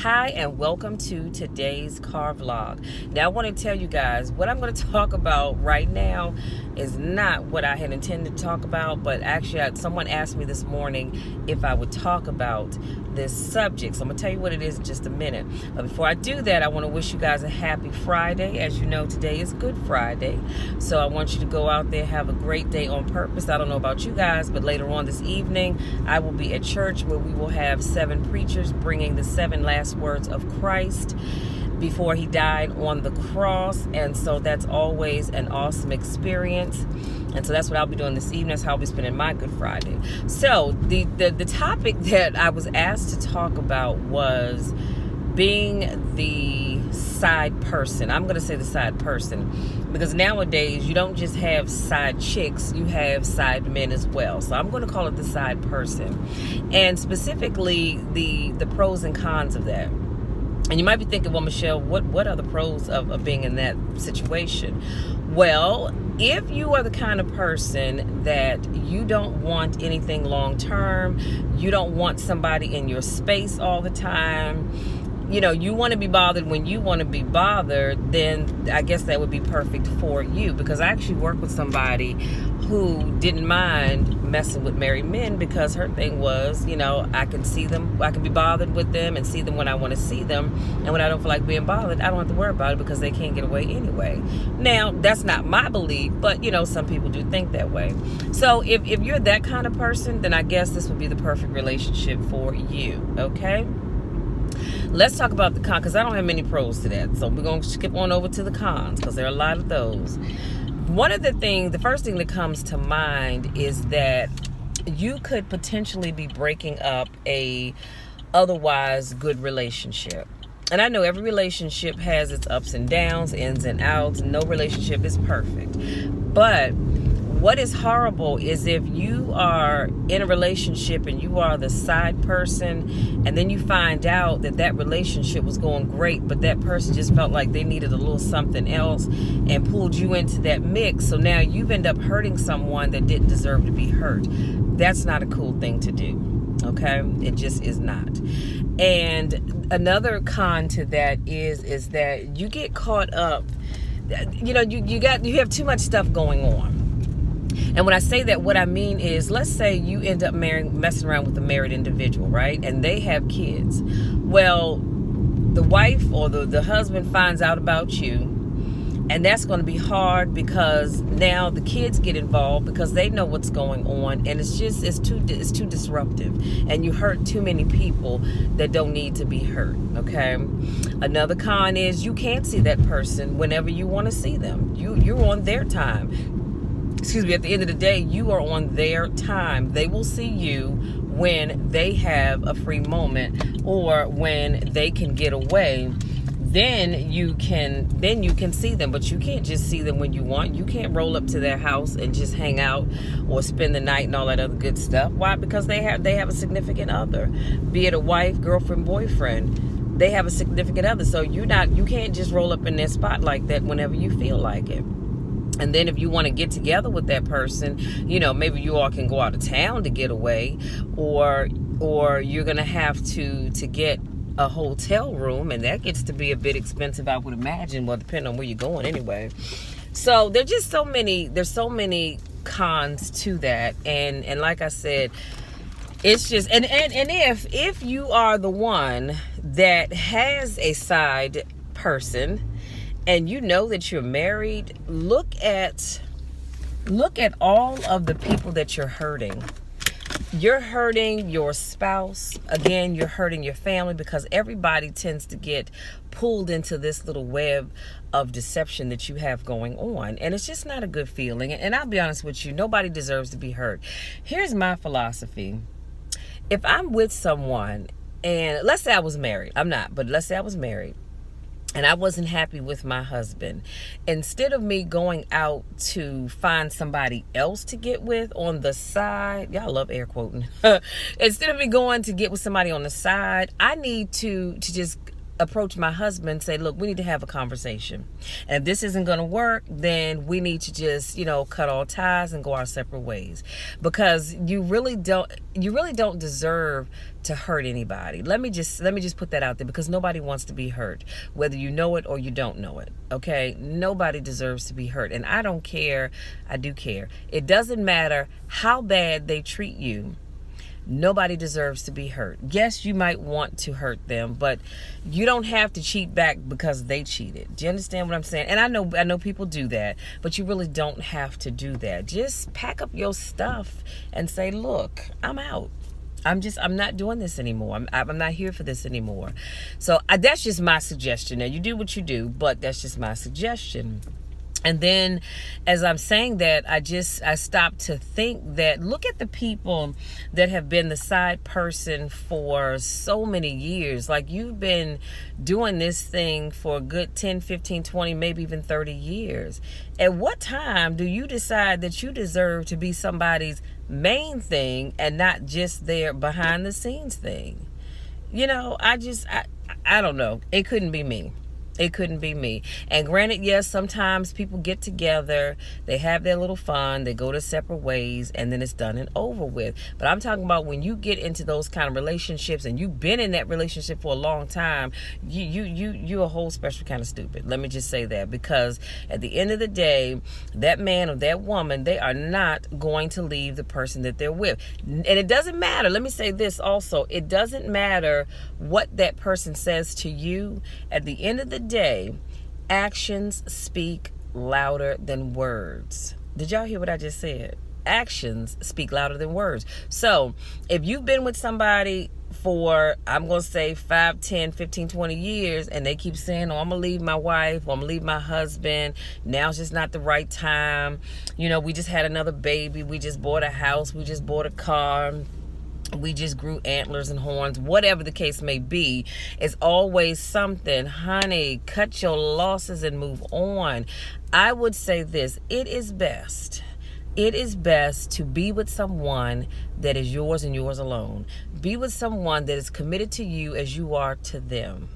Hi, and welcome to today's car vlog. Now, I want to tell you guys what I'm going to talk about right now is not what I had intended to talk about, but actually, someone asked me this morning if I would talk about this subject. So I'm going to tell you what it is in just a minute. But before I do that, I want to wish you guys a happy Friday. As you know, today is Good Friday. So I want you to go out there, have a great day on purpose. I don't know about you guys, but later on this evening, I will be at church where we will have 7 preachers bringing the 7 last words of Christ before he died on the cross. And so that's always an awesome experience. And so that's what I'll be doing this evening. That's how I'll be spending my Good Friday. So the topic that I was asked to talk about was being the side person. I'm going to say the side person because nowadays you don't just have side chicks, you have side men as well. So I'm going to call it the side person, and specifically the pros and cons of that. And you might be thinking, well, Michelle, what are the pros of being in that situation? Well, if you are the kind of person that you don't want anything long term, you don't want somebody in your space all the time, you know, you want to be bothered when you want to be bothered, then I guess that would be perfect for you. Because I actually worked with somebody who didn't mind messing with married men because her thing was, you know, I can see them, I can be bothered with them and see them when I want to see them. And when I don't feel like being bothered, I don't have to worry about it because they can't get away anyway. Now, that's not my belief, but, you know, some people do think that way. So if you're that kind of person, then I guess this would be the perfect relationship for you, okay? Let's talk about the cons, because I don't have many pros to that. So we're going to skip on over to the cons, because there are a lot of those. One of the first thing that comes to mind is that you could potentially be breaking up a otherwise good relationship. And I know every relationship has its ups and downs, ins and outs. No relationship is perfect. But what is horrible is if you are in a relationship and you are the side person, and then you find out that relationship was going great, but that person just felt like they needed a little something else and pulled you into that mix. So now you've ended up hurting someone that didn't deserve to be hurt. That's not a cool thing to do. Okay? It just is not. And another con to that is that you get caught up. You know, you have too much stuff going on. And when I say that, what I mean is, let's say you end up messing around with a married individual, right? And they have kids. Well, the wife or the husband finds out about you, and that's going to be hard because now the kids get involved because they know what's going on, and it's too disruptive, and you hurt too many people that don't need to be hurt. Okay. Another con is you can't see that person whenever you want to see them. You're on their time. Excuse me, at the end of the day, you are on their time. They will see you when they have a free moment or when they can get away. Then you can see them, but you can't just see them when you want. You can't roll up to their house and just hang out or spend the night and all that other good stuff. Why? Because they have a significant other, be it a wife, girlfriend, boyfriend. They have a significant other, so you can't just roll up in their spot like that whenever you feel like it. And then if you want to get together with that person, you know, maybe you all can go out of town to get away, or you're going to have to get a hotel room, and that gets to be a bit expensive, I would imagine. Well, depending on where you're going anyway. So there's so many cons to that. And like I said, it's just, and if you are the one that has a side person, and you know that you're married, look at all of the people that you're hurting. You're hurting your spouse. Again, you're hurting your family, because everybody tends to get pulled into this little web of deception that you have going on. And it's just not a good feeling. And I'll be honest with you, nobody deserves to be hurt. Here's my philosophy. If I'm with someone, and let's say I was married. I'm not, but let's say I was married, and I wasn't happy with my husband, instead of me going out to find somebody else to get with on the side, y'all love air quoting, instead of me going to get with somebody on the side, I need to just approach my husband and say, look, we need to have a conversation. And if this isn't going to work, then we need to just, cut all ties and go our separate ways. Because you really don't deserve to hurt anybody. Let me just put that out there, because nobody wants to be hurt, whether you know it or you don't know it. Okay? Nobody deserves to be hurt. And I don't care. I do care. It doesn't matter how bad they treat you. Nobody deserves to be hurt. Yes, you might want to hurt them, but you don't have to cheat back because they cheated. Do you understand what I'm saying? And I know people do that, but you really don't have to do that. Just pack up your stuff and say, look, I'm out. I'm not doing this anymore. I'm not here for this anymore. So that's just my suggestion. Now, you do what you do, but that's just my suggestion. And then as I'm saying that, I stopped to think that, look at the people that have been the side person for so many years. Like, you've been doing this thing for a good 10, 15, 20, maybe even 30 years. At what time do you decide that you deserve to be somebody's main thing and not just their behind the scenes thing? I don't know. It couldn't be me. It couldn't be me. And granted, yes, sometimes people get together, they have their little fun, they go to separate ways, and then it's done and over with. But I'm talking about when you get into those kind of relationships and you've been in that relationship for a long time, you're a whole special kind of stupid. Let me just say that, because at the end of the day, that man or that woman, they are not going to leave the person that they're with. And it doesn't matter. Let me say this also. It doesn't matter what that person says to you. At the end of the day, actions speak louder than words. Did y'all hear what I just said? Actions speak louder than words. So if you've been with somebody for, I'm going to say 5, 10, 15, 20 years, and they keep saying, oh, I'm going to leave my wife, or I'm going to leave my husband, now's just not the right time, we just had another baby, we just bought a house, we just bought a car, we just grew antlers and horns, whatever the case may be, it's always something. Honey, cut your losses and move on. I would say this, it is best to be with someone that is yours and yours alone. Be with someone that is committed to you as you are to them.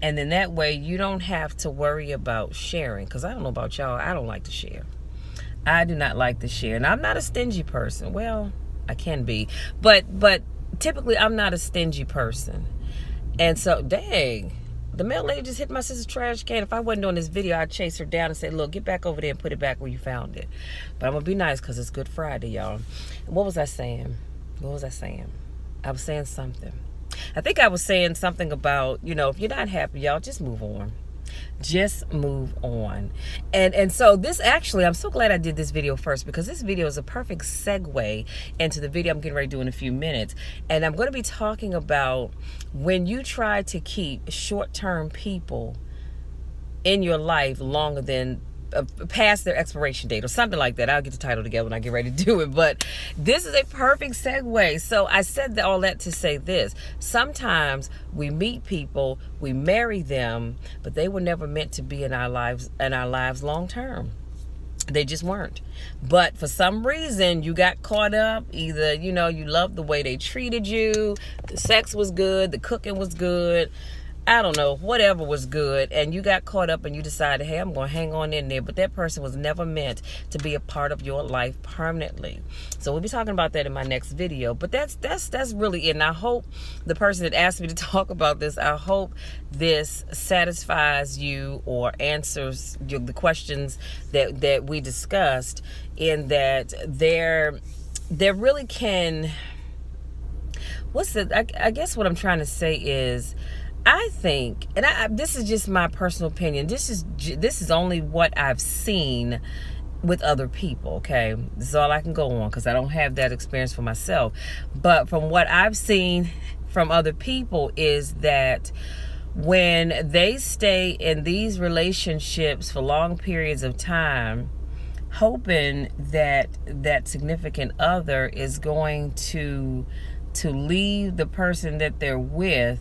And then that way you don't have to worry about sharing. Because I don't know about y'all, I don't like to share. I do not like to share. And I'm not a stingy person. Well, I can be, but typically I'm not a stingy person. And so, dang, the mail lady just hit my sister's trash can. If I wasn't doing this video, I'd chase her down and say, look, get back over there and put it back where you found it. But I'm gonna be nice because it's Good Friday, y'all. What was I saying? I was saying something. I think I was saying something about, if you're not happy, y'all, just move on. Just move on. And so this actually, I'm so glad I did this video first, because this video is a perfect segue into the video I'm getting ready to do in a few minutes. And I'm going to be talking about when you try to keep short-term people in your life longer than past their expiration date or something like that. I'll get the title together when I get ready to do it. But this is a perfect segue. So I said all that to say this. Sometimes we meet people, we marry them, but they were never meant to be in our lives long term. They just weren't. But for some reason, you got caught up. Either, you loved the way they treated you, the sex was good, the cooking was good, I don't know, whatever was good, and you got caught up and you decided, hey, I'm going to hang on in there. But that person was never meant to be a part of your life permanently. So we'll be talking about that in my next video. But that's really it. And I hope the person that asked me to talk about this, I hope this satisfies you or answers the questions that we discussed, in that there really can, I guess what I'm trying to say is, I think, and this is just my personal opinion, this is only what I've seen with other people, okay? This is all I can go on, because I don't have that experience for myself. But from what I've seen from other people is that when they stay in these relationships for long periods of time, hoping that that significant other is going to leave the person that they're with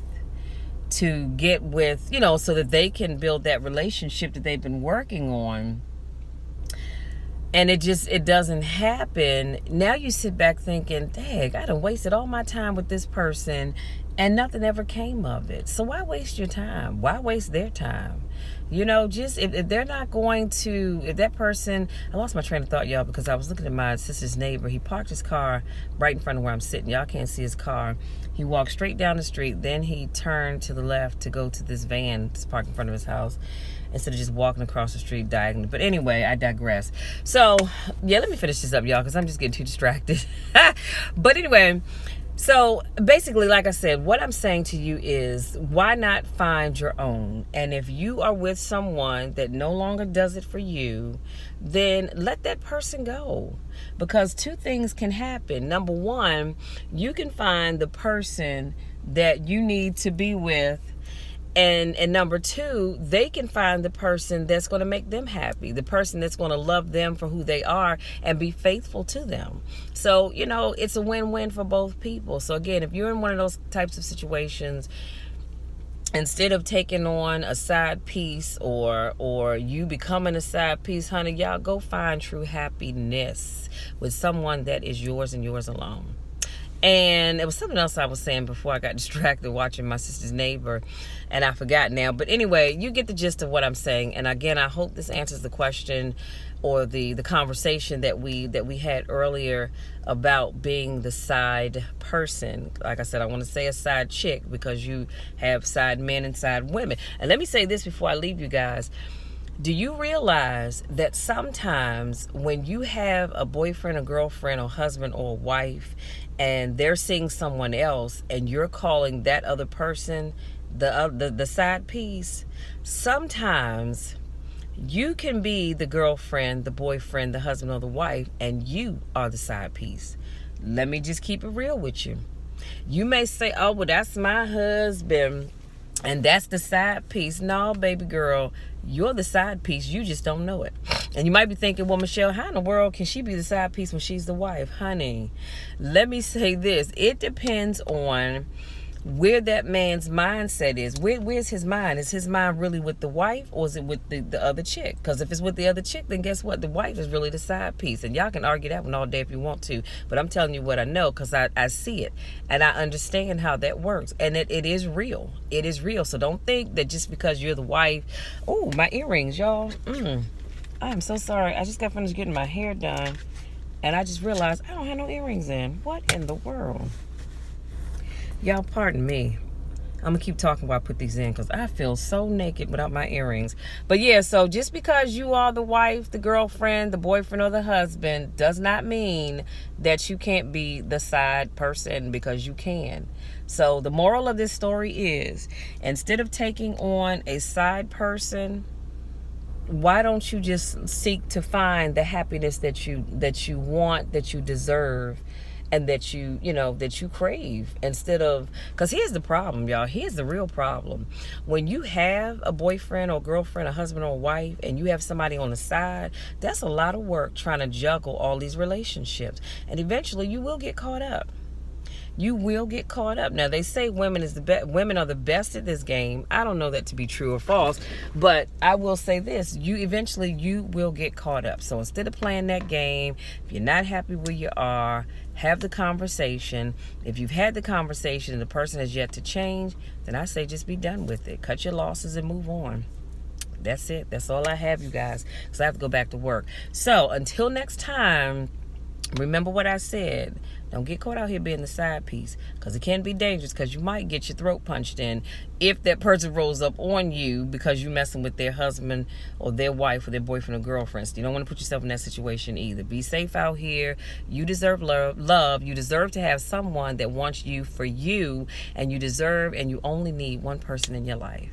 to get with, so that they can build that relationship that they've been working on. And it doesn't happen. Now you sit back thinking, dang, I done wasted all my time with this person, and nothing ever came of it. So why waste your time? Why waste their time? You know, just if they're not going to, if that person, I lost my train of thought, y'all, because I was looking at my sister's neighbor. He parked his car right in front of where I'm sitting. Y'all can't see his car. He walked straight down the street. Then he turned to the left to go to this van that's parked in front of his house, instead of just walking across the street diagonally. But anyway, I digress. So, yeah, let me finish this up, y'all, because I'm just getting too distracted. But anyway, so basically, like I said, what I'm saying to you is, why not find your own? And if you are with someone that no longer does it for you, then let that person go. Because two things can happen. Number one, you can find the person that you need to be with, and number two, they can find the person that's going to make them happy, the person that's going to love them for who they are and be faithful to them. So, you know, it's a win-win for both people. So again, if you're in one of those types of situations, instead of taking on a side piece or you becoming a side piece, honey, y'all go find true happiness with someone that is yours and yours alone. And it was something else I was saying before I got distracted watching my sister's neighbor, and I forgot now. But anyway, you get the gist of what I'm saying. And again, I hope this answers the question or the conversation that we had earlier about being the side person. Like I said, I want to say a side chick, because you have side men and side women. And let me say this before I leave you guys. Do you realize that sometimes when you have a boyfriend, a girlfriend, or husband, or a wife, and they're seeing someone else, and you're calling that other person the side piece, sometimes you can be the girlfriend, the boyfriend, the husband, or the wife, and you are the side piece. Let me just keep it real with you. You may say, oh, well, that's my husband, and that's the side piece. No, baby girl, you're the side piece. You just don't know it. And you might be thinking, well, Michelle, how in the world can she be the side piece when she's the wife? Honey, let me say this. It depends on where that man's mindset is. Where's his mind? Is his mind really with the wife, or is it with the other chick? Because if it's with the other chick, then guess what? The wife is really the side piece. And y'all can argue that one all day if you want to. But I'm telling you what I know, because I see it. And I understand how that works. And it is real. It is real. So don't think that just because you're the wife. Oh, my earrings, y'all. I'm so sorry. I just got finished getting my hair done, and I just realized I don't have no earrings in. What in the world? Y'all, pardon me. I'm going to keep talking while I put these in, because I feel so naked without my earrings. But yeah, so just because you are the wife, the girlfriend, the boyfriend, or the husband does not mean that you can't be the side person, because you can. So the moral of this story is, instead of taking on a side person, why don't you just seek to find the happiness that you want, that you deserve, and that you crave, instead of, because here's the problem, y'all. Here's the real problem. When you have a boyfriend or girlfriend, a husband or a wife, and you have somebody on the side, that's a lot of work trying to juggle all these relationships. And eventually you will get caught up. You will get caught up. Now, they say women are the best at this game. I don't know that to be true or false, but I will say this: you will get caught up. So instead of playing that game, if you're not happy where you are, have the conversation. If you've had the conversation and the person has yet to change, then I say just be done with it. Cut your losses and move on. That's it. That's all I have, you guys, because I have to go back to work. So until next time, remember what I said. Don't get caught out here being the side piece, because it can be dangerous, because you might get your throat punched in if that person rolls up on you because you're messing with their husband or their wife or their boyfriend or girlfriend. So you don't want to put yourself in that situation either. Be safe out here. You deserve love. You deserve to have someone that wants you for you, and you only need one person in your life.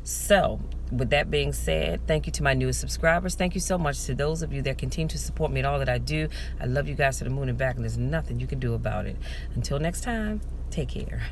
So with that being said, thank you to my newest subscribers. Thank you so much to those of you that continue to support me in all that I do. I love you guys to the moon and back, and there's nothing you can do about it. Until next time, take care.